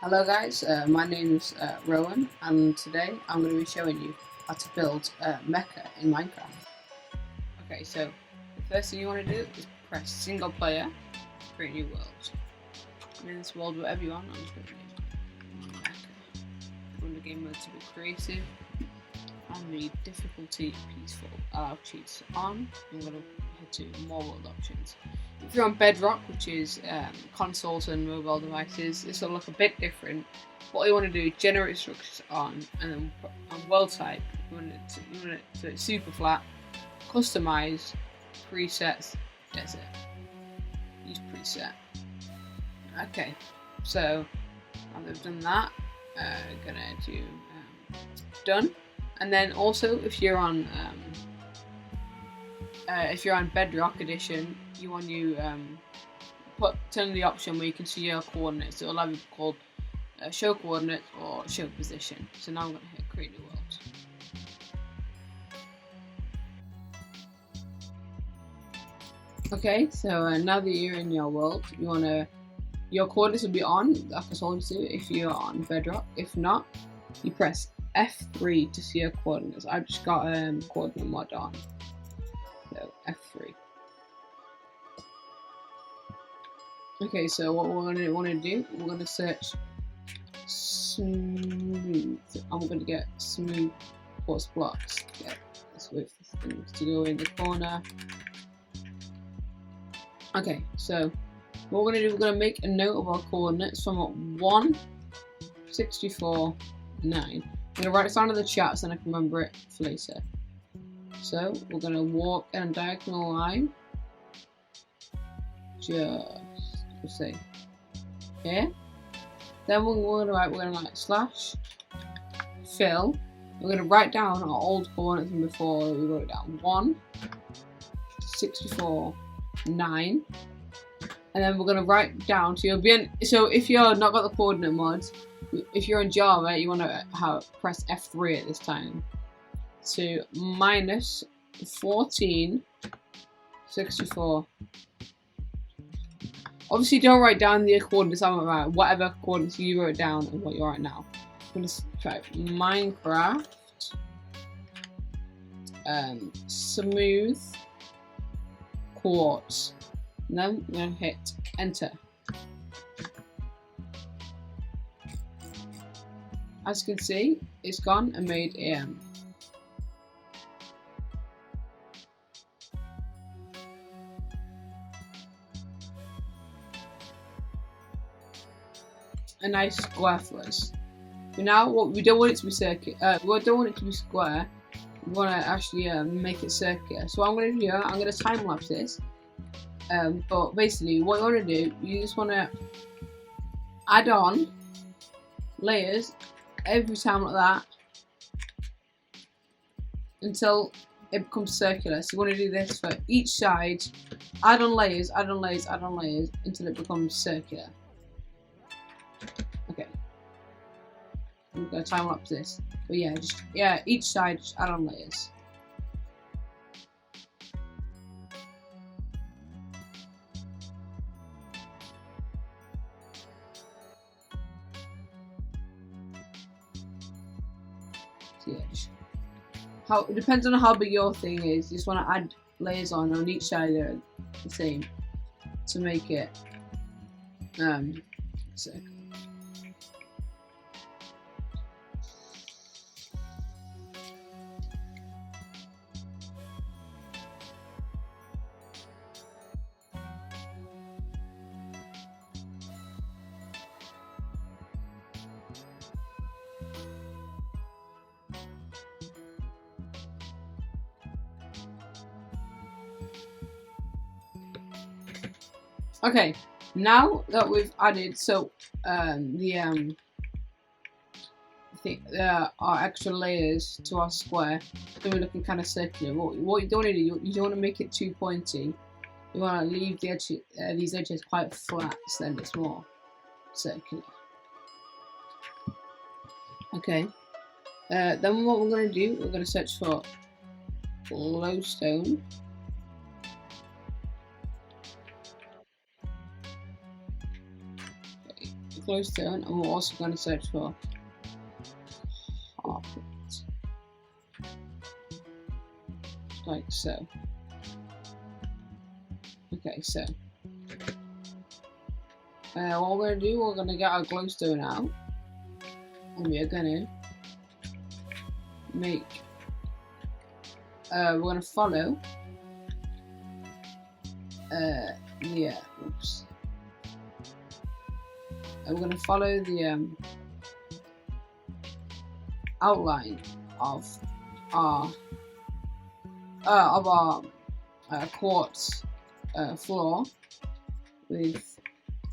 Hello guys, my name is Rowan, and today I'm going to be showing you how to build Mecha in Minecraft. Okay, so the first thing you want to do is press single player, create new world. Name this world whatever you want. I'm just going to name it Mecha. I want the game mode to be creative and the difficulty peaceful. Allow cheats on. I'm going to head to more world options. If you're on Bedrock, which is consoles and mobile devices, this will look a bit different. What you want to do is generate structures on, and then on world type, you want it to super flat, customize, presets, that's it. Use preset. Okay, so now that I've done that, gonna do done, and then also if you're on Bedrock Edition, you want to turn the option where you can see your coordinates. It will have called show coordinates or show position. So now I'm going to hit create new world. Okay, so now that you're in your world, your coordinates will be on, like I told you to, if you're on Bedrock. If not, you press F3 to see your coordinates. I've just got coordinate mod on. So F3. Okay, so what we're going to want to do, we're going to search smooth, and we're going to get smooth quartz blocks. Get this width things to go in the corner. Okay, so what we're going to do, we're going to make a note of our coordinates from 1, 64, 9. I'm going to write it down in the chat so I can remember it for later. So we're going to walk in a diagonal line, just say here. Then we're going to write slash fill. We're going to write down our old coordinates from before we wrote it down. 1, 64, 9. And then we're going to write down, so if you're not got the coordinate mods, if you're in Java, you want to press F3 at this time. So minus 14, 64. Obviously, don't write down the coordinates I'm right. Whatever coordinates you wrote down and what you're at now. I'm going to try Minecraft smooth quartz. And then we're going to hit enter. As you can see, it's gone and made a nice square for us. But now, we don't want it to be circular. We don't want it to be square. We want to actually make it circular. So what I'm going to do here, I'm going to time lapse this. But basically, what you want to do, you just want to add on layers every time like that until it becomes circular. So you want to do this for each side. Add on layers, add on layers, add on layers until it becomes circular. Okay. I'm gonna time lapse this. But yeah, each side just add on layers. So yeah, it depends on how big your thing is. You just want to add layers on each side the same to make it circular. Okay, now that we've added our extra layers to our square, then we're looking kind of circular. What you don't want to do, you don't want to make it too pointy. You want to leave the edge, these edges quite flat, so then it's more circular. Okay. Then what we're going to do, we're going to search for glowstone. glowstone, and we're also going to search for carpet, like so. Okay, so what we're going to do, we're going to get our glowstone out, and we are going to make, we're going to follow oops. We're going to follow the outline of our quartz floor with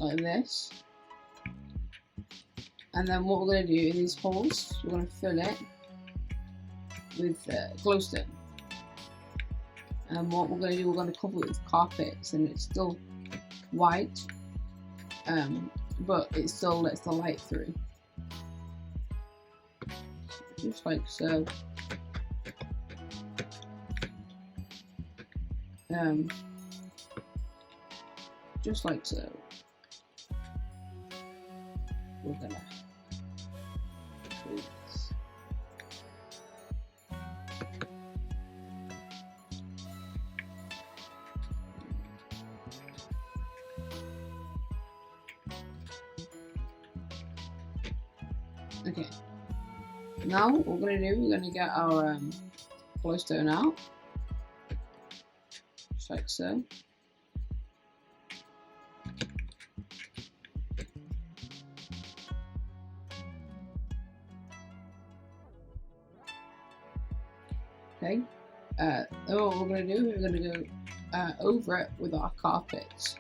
like this, and then what we're going to do in these holes, we're going to fill it with glowstone. And what we're going to do, we're going to cover it with carpets, and it's still white, but it still lets the light through, just like so. Just like so. We're gonna do this. Okay. Now what we're gonna do, we're gonna get our glowstone out, just like so. Okay. Then what we're gonna do, we're gonna go over it with our carpets.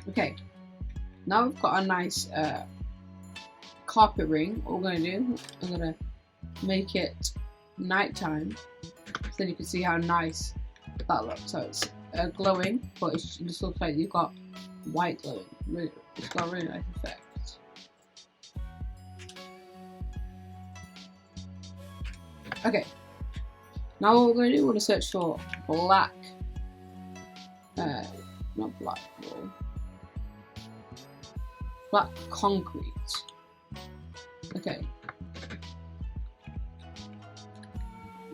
Okay, now we've got a nice carpet ring. What we're going to do, I'm going to make it nighttime, so then you can see how nice that looks. So it's glowing, but it just looks like you've got white glowing. Really, it's got a really nice effect. Okay, now what we're going to do, we're going to search for black, not black wool. Black concrete. Okay.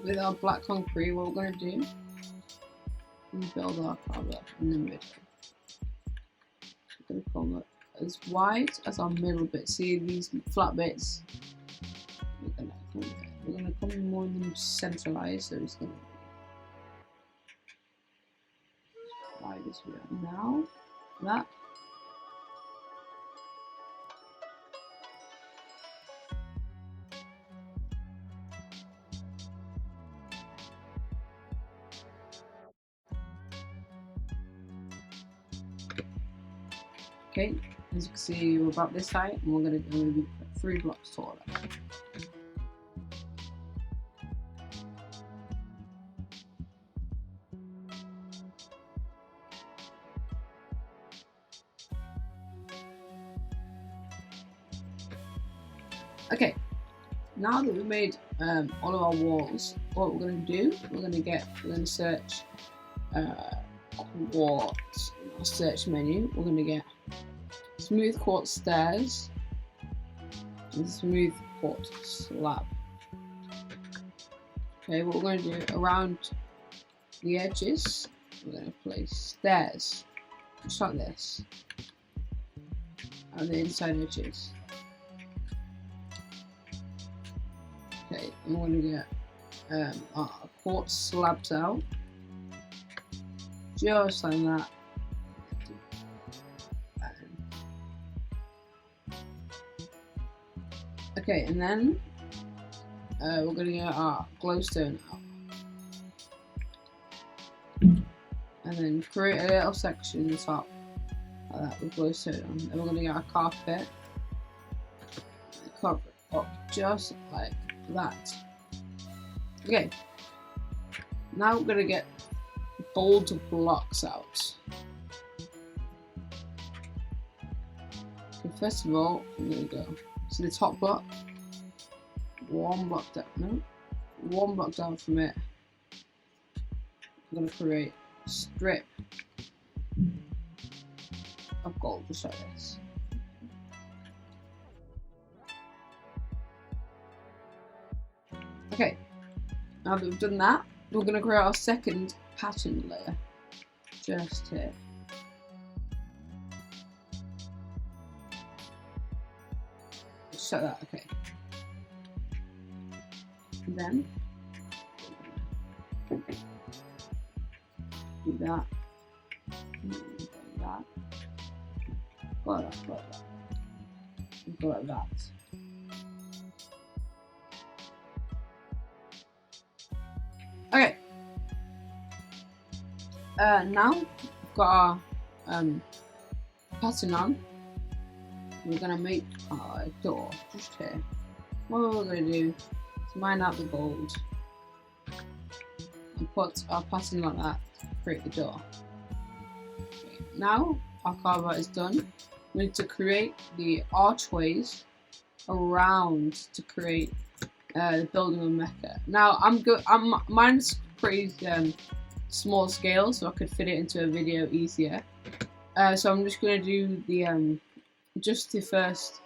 With our black concrete, what we're going to do, we build our Kaabah in the middle. We're going to come up as wide as our middle bit. See these flat bits? We're going to come more than centralized, so it's going to be wide as we are now. That. Okay, as you can see, we're about this height, and we're going to be 3 blocks taller. Okay, now that we've made all of our walls, what we're going to do, we're going to search quartz in our search menu. We're going to get smooth quartz stairs and smooth quartz slab. Okay, what we're going to do, around the edges, we're going to place stairs, just like this, and the inside edges. Okay, and we're going to get our quartz slabs out, just like that. Okay, and then we're going to get our glowstone out, and then create a little section in the top like that with glowstone on. Then we're going to get our carpet and cover it up just like that. Okay, now we're going to get bold blocks out. Okay, first of all, I'm going to go to the top block, one block down from it, I'm going to create a strip of gold just like this. Okay, now that we've done that, we're going to create our second pattern layer just here. Just like that, okay. And then do that, got that. Okay. Now we've got our pattern on. We're gonna make our door just here. What we're gonna do is mine out the gold and put our pattern like that to create the door. Okay. Now our Kaabah is done. We need to create the archways around to create the building of Mecca. Now mine's pretty small scale, so I could fit it into a video easier. So I'm just gonna do the just the first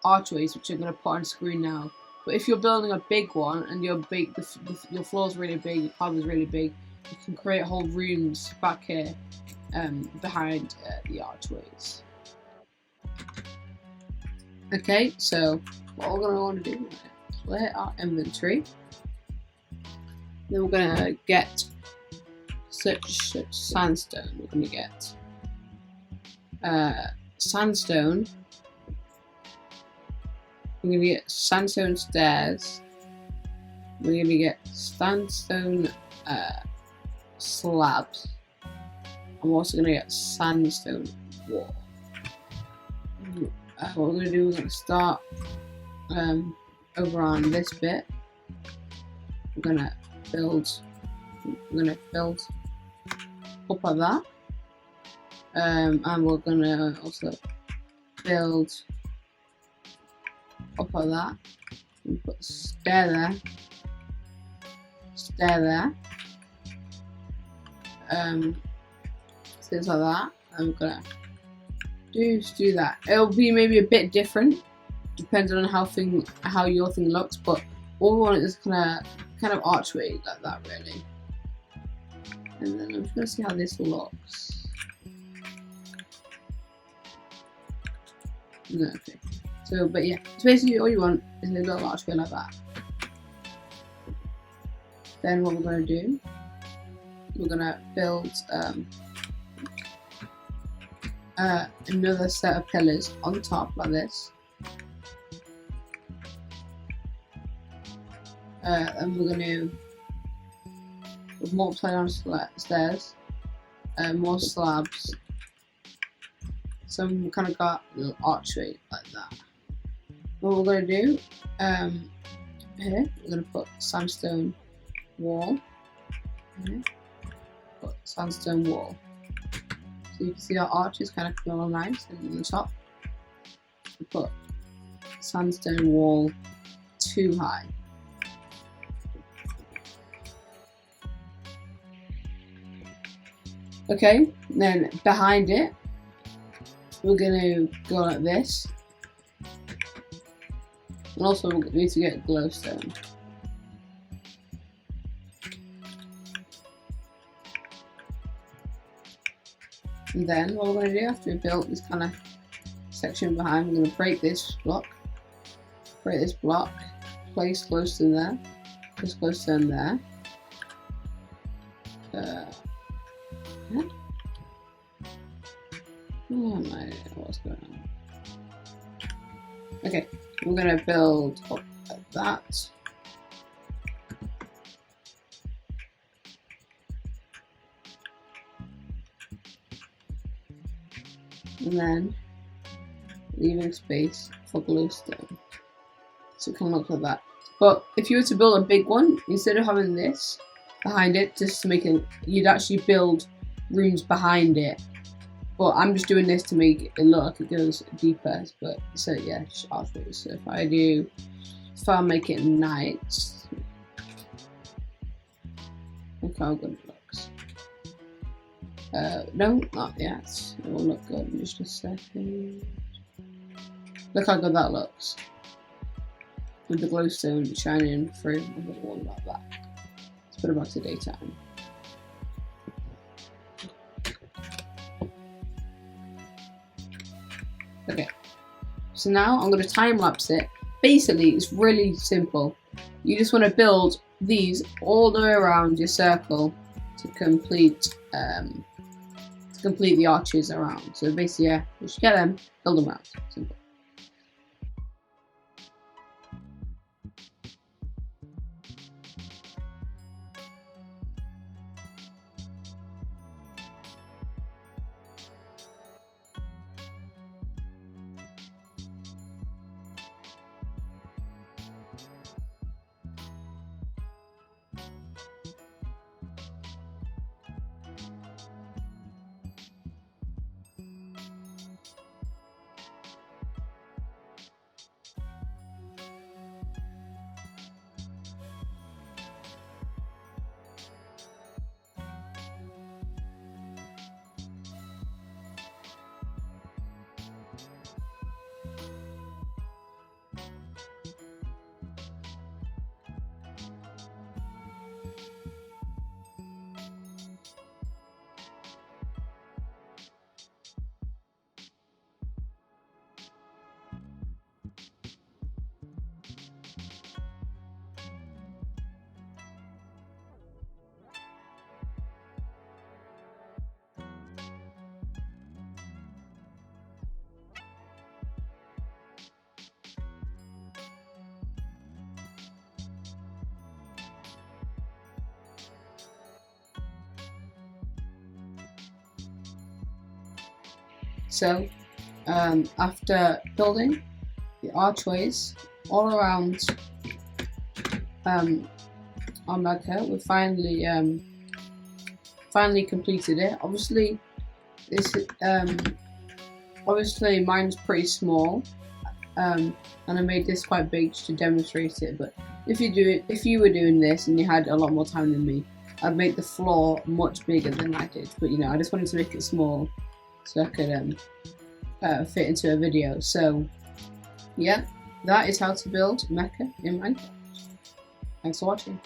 archways, which I'm gonna put on screen now. But if you're building a big one and your floor's really big, your Kaabah's really big, you can create whole rooms back here behind the archways. Okay, so what we're gonna want to do is we'll hit our inventory. Then we're gonna get such sandstone. We're gonna get sandstone. We're gonna get sandstone stairs. We're gonna get sandstone slabs. I'm also gonna get sandstone wall. What we're gonna do, we're gonna start over on this bit. We're gonna build up like that, and we're gonna also build up like that. And put a stair there, things like that. And we're gonna do that. It'll be maybe a bit different, depending on how your thing looks, but all we want is kind of archway like that, really. And then I'm just gonna see how this looks. No, okay. So, but yeah, so basically all you want is a little archway like that. Then what we're gonna do, we're gonna build another set of pillars on top like this. And we're gonna multiply on stairs, more slabs. So we kind of got a little archway like that. What we're gonna do here, we're gonna put sandstone wall. Here. Put sandstone wall. So you can see our arches kind of come along nice, and on the top, we put sandstone wall too high. Okay, then behind it, we're gonna go like this. And also we need to get glowstone. And then what we're going to do after we built this kind of section behind, we're going to break this block, place glowstone there, place glowstone there. Yeah. What's going on? Okay, we're going to build up like that. And then leaving space for glowstone, so it can look like that. But if you were to build a big one, instead of having this behind it, just to make it, you'd actually build rooms behind it. But I'm just doing this to make it look like it goes deeper. But so yeah, just archways. So if I make it nice, look how good it looks. No, not yet. It will look good in just a second. Look how good that looks. With the glowstone shining through the wall like that. Let's put it back to daytime. Okay, so now I'm going to time lapse it. Basically, it's really simple. You just want to build these all the way around your circle to complete the arches around. So basically, yeah, you should get them, build them around. Simple. So, after building the archways all around our Mecca, we finally completed it. Obviously, obviously mine's pretty small, and I made this quite big just to demonstrate it. But if you were doing this and you had a lot more time than me, I'd make the floor much bigger than I did. But you know, I just wanted to make it small so I could fit into a video. So yeah, that is how to build Mecca in Minecraft. Thanks for watching.